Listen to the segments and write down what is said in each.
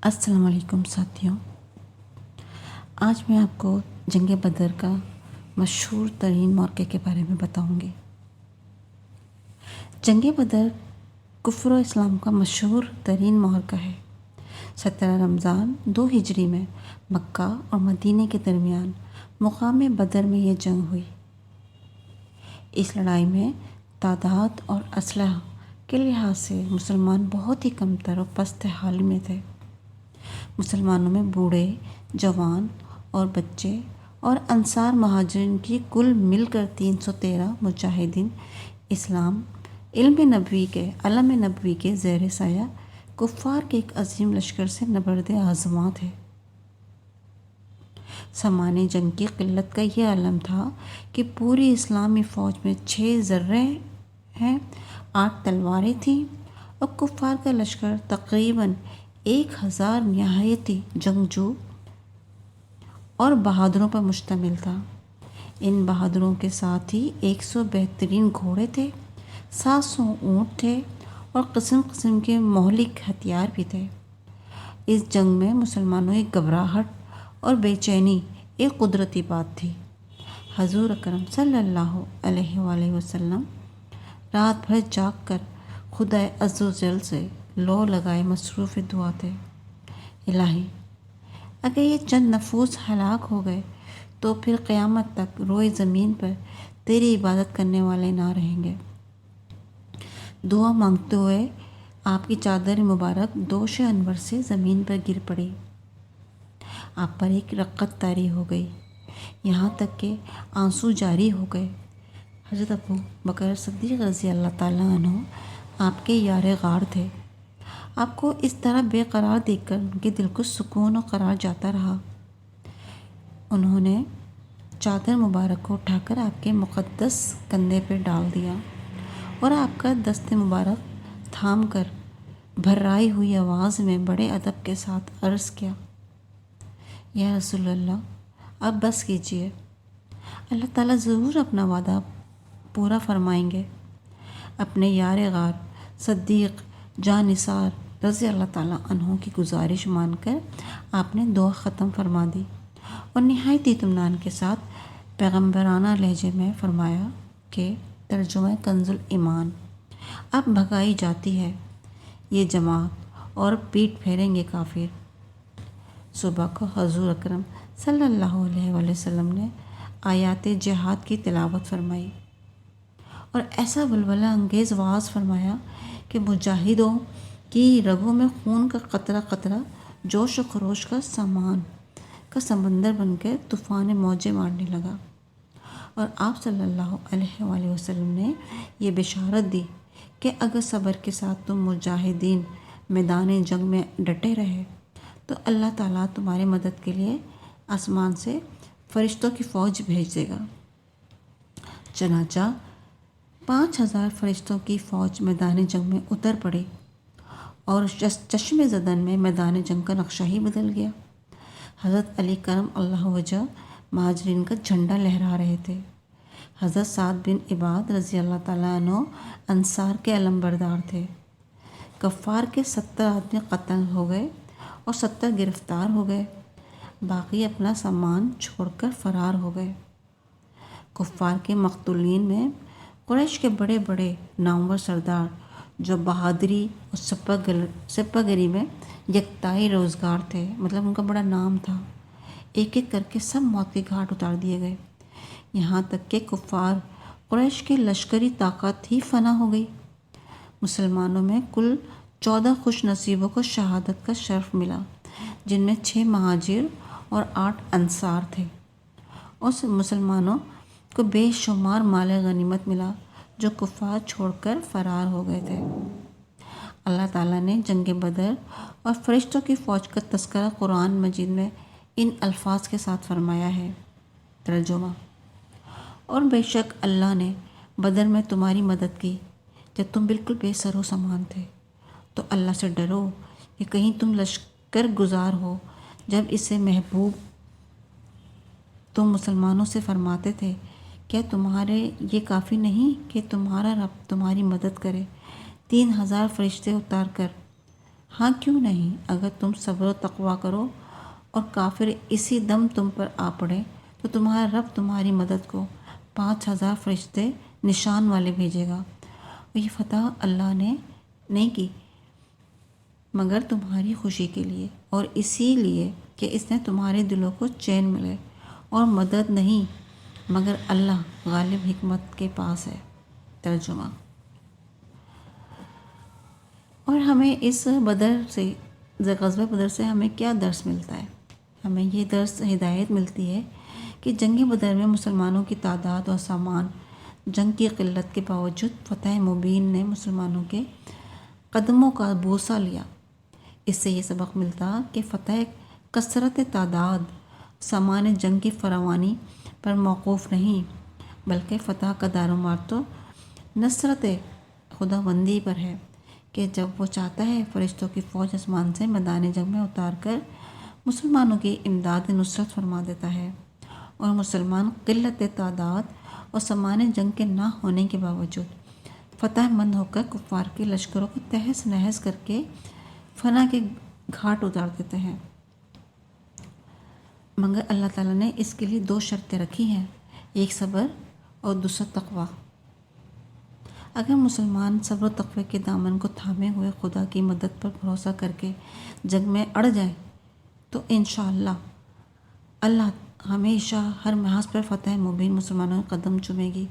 السلام علیکم ساتھیوں، آج میں آپ کو جنگ بدر کا مشہور ترین موقع کے بارے میں بتاؤں گی۔ جنگ بدر کفر و اسلام کا مشہور ترین موقع ہے۔ 17 رمضان 2 ہجری میں مکہ اور مدینہ کے درمیان مقام بدر میں یہ جنگ ہوئی۔ اس لڑائی میں تعداد اور اسلحہ کے لحاظ سے مسلمان بہت ہی کمتر اور پست حال میں تھے۔ مسلمانوں میں بوڑھے، جوان اور بچے اور انصار مہاجرین کی کل مل کر 313 مجاہدین علم نبوی کے زیر سایہ کفار کے ایک عظیم لشکر سے نبرد آزماں تھے۔ سامان جنگ کی قلت کا یہ عالم تھا کہ پوری اسلامی فوج میں 6 ذرے ہیں، 8 تلواریں تھیں اور کفار کا لشکر تقریباً 1000 نہایتی جنگجو اور بہادروں پر مشتمل تھا۔ ان بہادروں کے ساتھ ہی 100 بہترین گھوڑے تھے، 700 اونٹ تھے اور قسم قسم کے مہلک ہتھیار بھی تھے۔ اس جنگ میں مسلمانوں کی گھبراہٹ اور بے چینی ایک قدرتی بات تھی۔ حضور اکرم صلی اللہ علیہ وآلہ وسلم رات بھر جاگ کر خدا عز و جل سے لو لگائے مصروف دعا تھے۔ الہی، اگر یہ چند نفوس ہلاک ہو گئے تو پھر قیامت تک روئے زمین پر تیری عبادت کرنے والے نہ رہیں گے۔ دعا مانگتے ہوئے آپ کی چادر مبارک دوش انور سے زمین پر گر پڑی۔ آپ پر ایک رقت طاری ہو گئی، یہاں تک کہ آنسو جاری ہو گئے۔ حضرت ابو بکر صدیق رضی اللہ تعالیٰ عنہ آپ کے یار غار تھے۔ آپ کو اس طرح بے قرار دیکھ کر ان کے دل کو سکون و قرار جاتا رہا۔ انہوں نے چادر مبارک کو اٹھا کر آپ کے مقدس کندھے پہ ڈال دیا اور آپ کا دست مبارک تھام کر بھرائی ہوئی آواز میں بڑے ادب کے ساتھ عرض کیا، یا رسول اللہ، اب بس کیجیے، اللہ تعالیٰ ضرور اپنا وعدہ پورا فرمائیں گے۔ اپنے یار غار صدیق جاں نثار رضی اللہ تعالیٰ عنہ کی گزارش مان کر آپ نے دعا ختم فرما دی اور نہایت اطمینان کے ساتھ پیغمبرانہ لہجے میں فرمایا کہ ترجمہ کنز الایمان، اب بھگائی جاتی ہے یہ جماعت اور پیٹ پھیریں گے کافر۔ صبح کو حضور اکرم صلی اللہ علیہ وآلہ وسلم نے آیات جہاد کی تلاوت فرمائی اور ایسا ولولہ انگیز وعظ فرمایا کہ مجاہدوں کی رگوں میں خون کا قطرہ قطرہ جوش و خروش کا سمندر بن کر طوفان موجیں مارنے لگا، اور آپ صلی اللہ علیہ وآلہ وسلم نے یہ بشارت دی کہ اگر صبر کے ساتھ تم مجاہدین میدان جنگ میں ڈٹے رہے تو اللہ تعالیٰ تمہاری مدد کے لیے آسمان سے فرشتوں کی فوج بھیج دے گا۔ چنانچہ 5000 فرشتوں کی فوج میدان جنگ میں اتر پڑی اور چشم زدن میں میدان جنگ کا نقشہ ہی بدل گیا۔ حضرت علی کرم اللہ وجہ مہاجرین کا جھنڈا لہرا رہے تھے۔ حضرت سعد بن عباد رضی اللہ تعالیٰ عنہ انصار کے علمبردار تھے۔ کفار کے 70 آدمی قتل ہو گئے اور 70 گرفتار ہو گئے، باقی اپنا سامان چھوڑ کر فرار ہو گئے۔ کفار کے مقتولین میں قریش کے بڑے بڑے نامور سردار جو بہادری اور سپہ گری میں یکتائی روزگار تھے، مطلب ان کا بڑا نام تھا، ایک ایک کر کے سب موت کے گھاٹ اتار دیے گئے، یہاں تک کہ کفار قریش کی لشکری طاقت ہی فنا ہو گئی۔ مسلمانوں میں کل 14 خوش نصیبوں کو شہادت کا شرف ملا، جن میں 6 مہاجر اور 8 انصار تھے، اور مسلمانوں کو بے شمار مال غنیمت ملا جو کفار چھوڑ کر فرار ہو گئے تھے۔ اللہ تعالیٰ نے جنگ بدر اور فرشتوں کی فوج کا تذکرہ قرآن مجید میں ان الفاظ کے ساتھ فرمایا ہے، ترجمہ، اور بے شک اللہ نے بدر میں تمہاری مدد کی جب تم بالکل بے سر و سامان تھے، تو اللہ سے ڈرو کہ کہیں تم لشکر گزار ہو جب اسے محبوب تم مسلمانوں سے فرماتے تھے، کیا تمہارے یہ کافی نہیں کہ تمہارا رب تمہاری مدد کرے؟ 3000 فرشتے اتار کر ہاں کیوں نہیں، اگر تم صبر و تقویٰ کرو اور کافر اسی دم تم پر آ پڑے تو تمہارا رب تمہاری مدد کو 5,000 فرشتے نشان والے بھیجے گا۔ اور یہ فتح اللہ نے نہیں کی مگر تمہاری خوشی کے لیے، اور اسی لیے کہ اس نے تمہارے دلوں کو چین ملے، اور مدد نہیں مگر اللہ غالب حکمت کے پاس ہے۔ ترجمہ۔ اور ہمیں اس غزوہ بدر سے ہمیں کیا درس ملتا ہے؟ ہمیں یہ درس ہدایت ملتی ہے کہ جنگ بدر میں مسلمانوں کی تعداد اور سامان جنگ کی قلت کے باوجود فتح مبین نے مسلمانوں کے قدموں کا بوسہ لیا۔ اس سے یہ سبق ملتا کہ فتح کثرت تعداد سامان جنگ کی فراوانی پر موقوف نہیں، بلکہ فتح کا دارومدار تو نصرت خداوندی پر ہے کہ جب وہ چاہتا ہے فرشتوں کی فوج آسمان سے میدان جنگ میں اتار کر مسلمانوں کی امداد نصرت فرما دیتا ہے، اور مسلمان قلت تعداد اور سامان جنگ کے نہ ہونے کے باوجود فتح مند ہو کر کفار کے لشکروں کو تہس نہس کر کے فنا کے گھاٹ اتار دیتے ہیں۔ مگر اللہ تعالیٰ نے اس کے لیے 2 شرطیں رکھی ہیں، ایک صبر اور دوسرا تقویٰ۔ اگر مسلمان صبر و تقوی کے دامن کو تھامے ہوئے خدا کی مدد پر بھروسہ کر کے جنگ میں اڑ جائے تو انشاءاللہ اللہ ہمیشہ ہر محاذ پر فتح مبین مسلمانوں کے قدم چومے گی،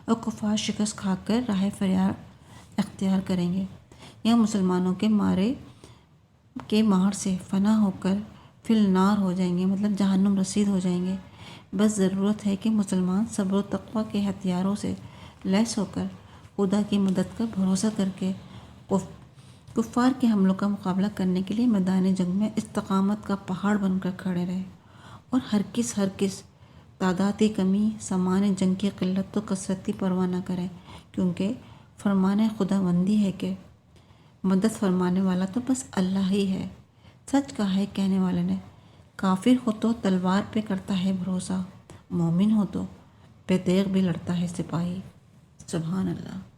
اور کفار شکست کھا کر راہ فرار اختیار کریں گے، یا مسلمانوں کے مار سے فنا ہو کر فی النار ہو جائیں گے، مطلب جہنم رسید ہو جائیں گے۔ بس ضرورت ہے کہ مسلمان صبر و تقوی کے ہتھیاروں سے لیس ہو کر خدا کی مدد کا بھروسہ کر کے کفار کے حملوں کا مقابلہ کرنے کے لیے میدان جنگ میں استقامت کا پہاڑ بن کر کھڑے رہے، اور ہرگز تعداد کی کمی، سامان جنگ کی قلت تو کثرت کی پرواہ نہ کریں، کیونکہ فرمان خداوندی ہے کہ مدد فرمانے والا تو بس اللہ ہی ہے۔ سچ کہا ہے کہنے والے نے، کافر ہو تو تلوار پہ کرتا ہے بھروسہ، مومن ہو تو بے تیغ بھی لڑتا ہے سپاہی۔ سبحان اللہ۔